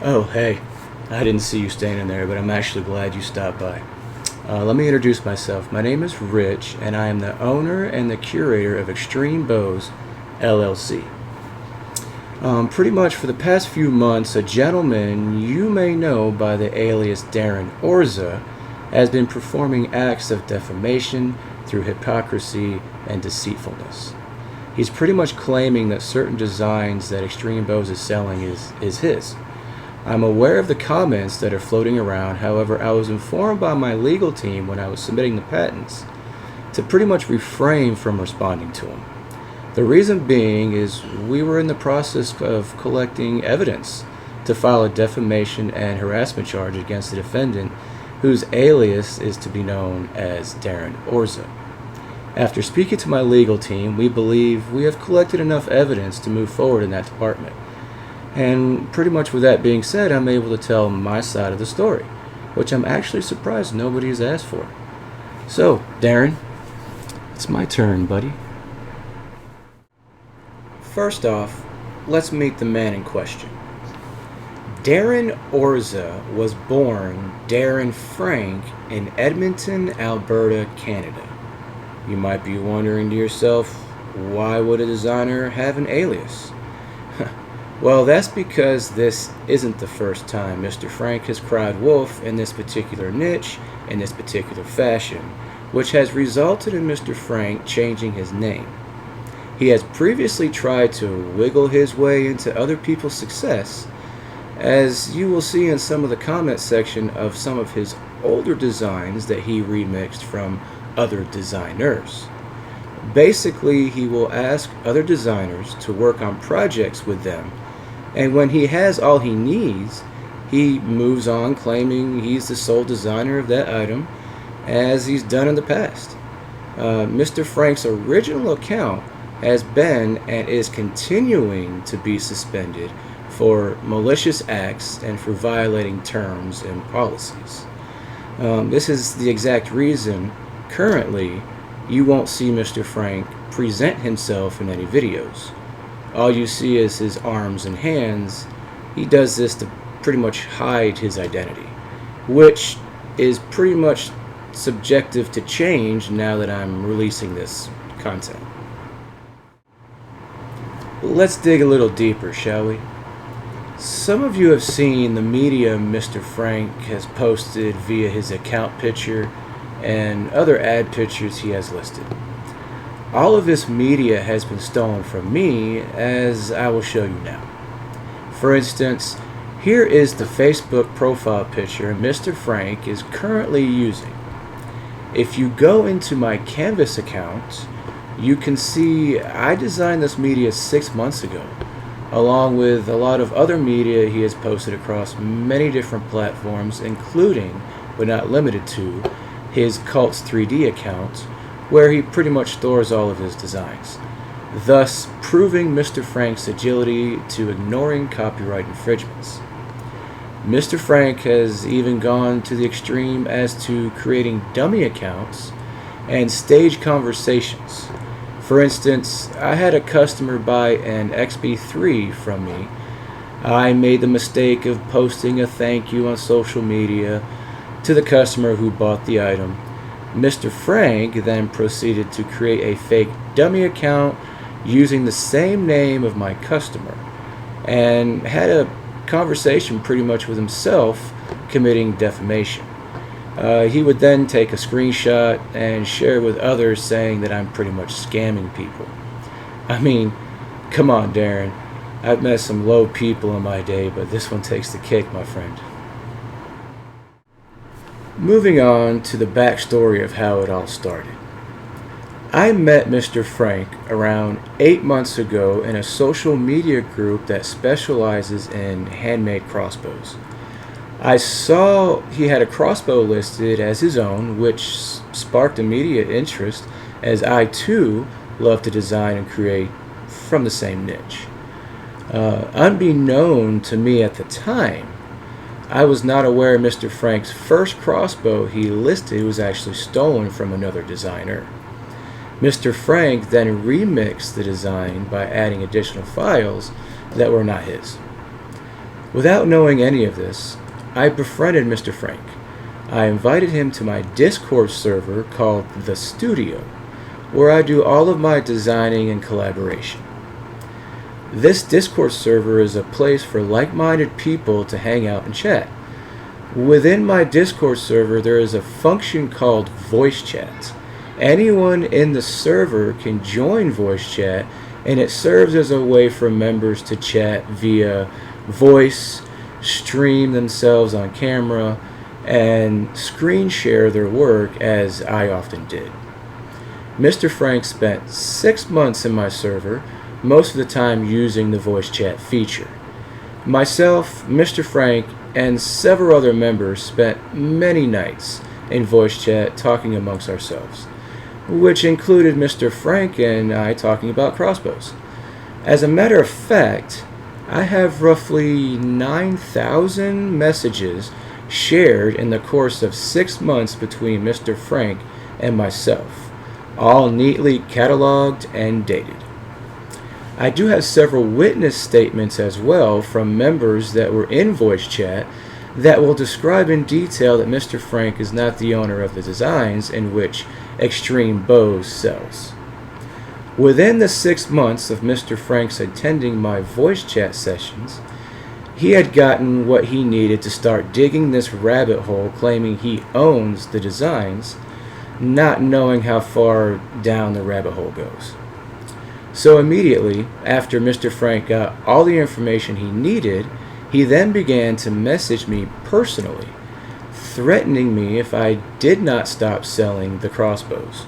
Oh, hey. I didn't see you standing there, but I'm actually glad you stopped by. Let me introduce myself. My name is Rich, and I am the owner and the curator of XtremeBows, LLC. Pretty much for the past few months, a gentleman you may know by the alias Darren Orza has been performing acts of defamation through hypocrisy and deceitfulness. He's pretty much claiming that certain designs that XtremeBows is selling is his. I'm aware of the comments that are floating around. However, I was informed by my legal team when I was submitting the patents to pretty much refrain from responding to them. The reason being is we were in the process of collecting evidence to file a defamation and harassment charge against the defendant, whose alias is to be known as Darren Orza. After speaking to my legal team, we believe we have collected enough evidence to move forward in that department. And pretty much with that being said, I'm able to tell my side of the story, which I'm actually surprised nobody has asked for. So, Darren, it's my turn, buddy. First off, let's meet the man in question. Darren Orza was born Darren Frank in Edmonton, Alberta, Canada. You might be wondering to yourself, why would a designer have an alias? Well, that's because this isn't the first time Mr. Frank has cried wolf in this particular niche, in this particular fashion, which has resulted in Mr. Frank changing his name. He has previously tried to wiggle his way into other people's success, as you will see in some of the comment section of some of his older designs that he remixed from other designers. Basically, he will ask other designers to work on projects with them, and when he has all he needs, he moves on claiming he's the sole designer of that item, as he's done in the past. Mr. Frank's original account has been and is continuing to be suspended for malicious acts and for violating terms and policies. This is the exact reason currently you won't see Mr. Frank present himself in any videos. All you see is his arms and hands. He does this to pretty much hide his identity, which is pretty much subjective to change now that I'm releasing this content. Let's dig a little deeper, shall we? Some of you have seen the media Mr. Frank has posted via his account picture and other ad pictures he has listed. All of this media has been stolen from me, as I will show you now. For instance, here is the Facebook profile picture Mr. Frank is currently using. If you go into my Canvas account, you can see I designed this media 6 months ago, along with a lot of other media he has posted across many different platforms, including, but not limited to, his Cults 3D account, where he pretty much stores all of his designs, thus proving Mr. Frank's agility to ignoring copyright infringements. Mr. Frank has even gone to the extreme as to creating dummy accounts and stage conversations. For instance, I had a customer buy an XB3 from me. I made the mistake of posting a thank you on social media to the customer who bought the item. Mr. Frank then proceeded to create a fake dummy account using the same name of my customer and had a conversation pretty much with himself, committing defamation. He would then take a screenshot and share with others, saying that I'm pretty much scamming people. I mean, come on, Darren. I've met some low people in my day, but this one takes the cake, my friend. Moving on to the backstory of how it all started. I met Mr. Frank around 8 months ago in a social media group that specializes in handmade crossbows. I saw he had a crossbow listed as his own, which sparked immediate interest, as I too love to design and create from the same niche. Unbeknown to me at the time, I was not aware Mr. Frank's first crossbow he listed was actually stolen from another designer. Mr. Frank then remixed the design by adding additional files that were not his. Without knowing any of this, I befriended Mr. Frank. I invited him to my Discord server called The Studio, where I do all of my designing and collaboration. This Discord server is a place for like-minded people to hang out and chat. Within my Discord server, there is a function called voice chat. Anyone in the server can join voice chat, and it serves as a way for members to chat via voice, stream themselves on camera, and screen share their work, as I often did. Mr. Frank spent 6 months in my server, most of the time using the voice chat feature. Myself, Mr. Frank, and several other members spent many nights in voice chat talking amongst ourselves, which included Mr. Frank and I talking about crossbows. As a matter of fact, I have roughly 9,000 messages shared in the course of 6 months between Mr. Frank and myself, all neatly cataloged and dated. I do have several witness statements as well from members that were in voice chat that will describe in detail that Mr. Frank is not the owner of the designs in which XtremeBows sells. Within the 6 months of Mr. Frank's attending my voice chat sessions, he had gotten what he needed to start digging this rabbit hole, claiming he owns the designs, not knowing how far down the rabbit hole goes. So immediately after Mr. Frank got all the information he needed, he then began to message me personally, threatening me if I did not stop selling the crossbows.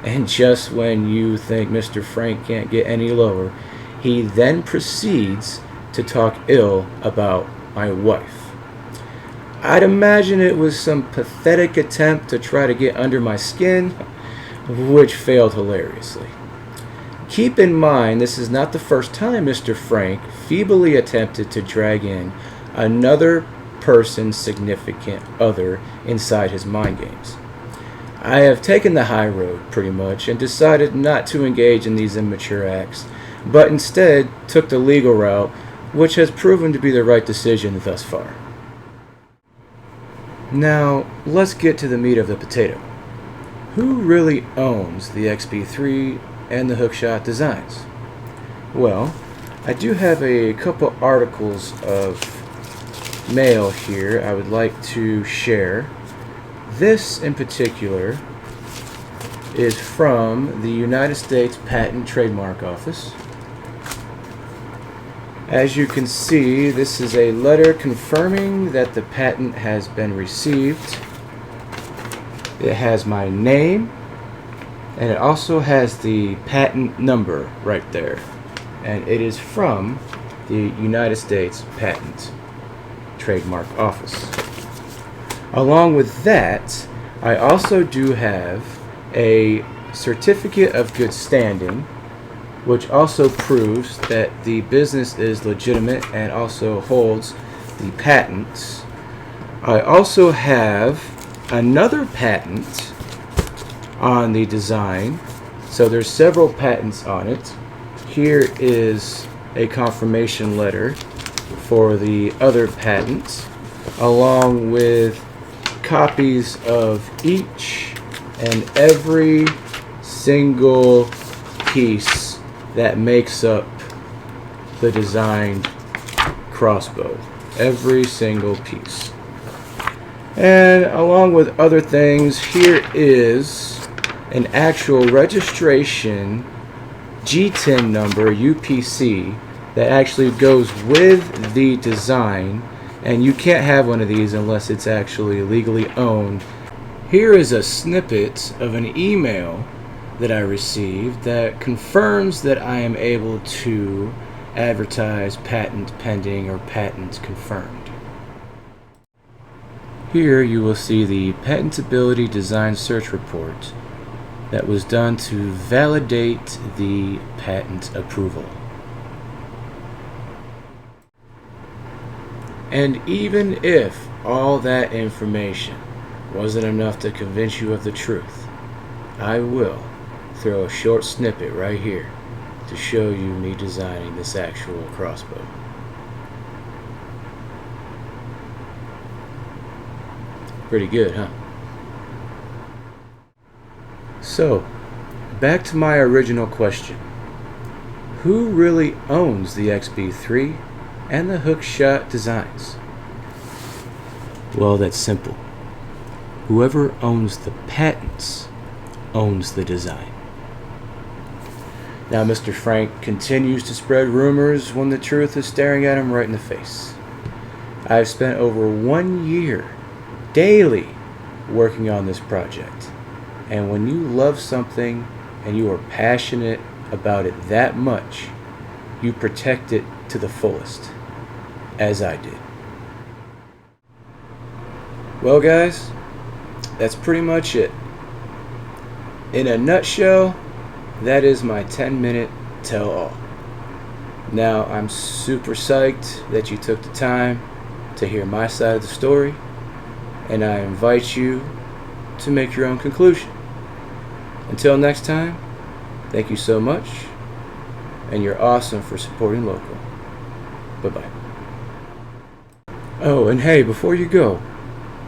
And just when you think Mr. Frank can't get any lower, he then proceeds to talk ill about my wife. I'd imagine it was some pathetic attempt to try to get under my skin, which failed hilariously. Keep in mind, this is not the first time Mr. Frank feebly attempted to drag in another person's significant other inside his mind games. I have taken the high road, pretty much, and decided not to engage in these immature acts, but instead took the legal route, which has proven to be the right decision thus far. Now, let's get to the meat of the potato. Who really owns the XB3 and the hookshot designs? Well, I do have a couple articles of mail here I would like to share. This in particular is from the United States Patent Trademark Office. As you can see, this is a letter confirming that the patent has been received. It has my name, and it also has the patent number right there. And it is from the United States Patent Trademark Office. Along with that, I also do have a certificate of good standing, which also proves that the business is legitimate and also holds the patents. I also have another patent on the design, so there's several patents on it. Here is a confirmation letter for the other patents, along with copies of each and every single piece that makes up the designed crossbow. Every single piece. And along with other things, here is an actual registration G10 number, UPC, that actually goes with the design, and you can't have one of these unless it's actually legally owned. Here is a snippet of an email that I received that confirms that I am able to advertise patent pending or patent confirmed. Here you will see the patentability design search report that was done to validate the patent approval. And even if all that information wasn't enough to convince you of the truth, I will throw a short snippet right here to show you me designing this actual crossbow. Pretty good, huh? So, back to my original question. Who really owns the XB3 and the hookshot designs? Well, that's simple. Whoever owns the patents owns the design. Now, Mr. Frank continues to spread rumors when the truth is staring at him right in the face. I've spent over 1 year daily working on this project. And when you love something and you are passionate about it that much, you protect it to the fullest, as I did. Well, guys, that's pretty much it. In a nutshell, that is my 10-minute tell-all. Now, I'm super psyched that you took the time to hear my side of the story, and I invite you to make your own conclusion. Until next time, thank you so much, and you're awesome for supporting local. Bye-bye. Oh, and hey, before you go,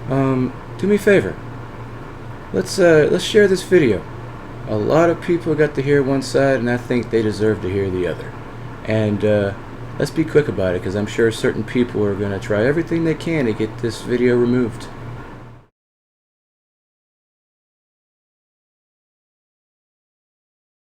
do me a favor. Let's share this video. A lot of people got to hear one side, and I think they deserve to hear the other. And let's be quick about it, because I'm sure certain people are going to try everything they can to get this video removed.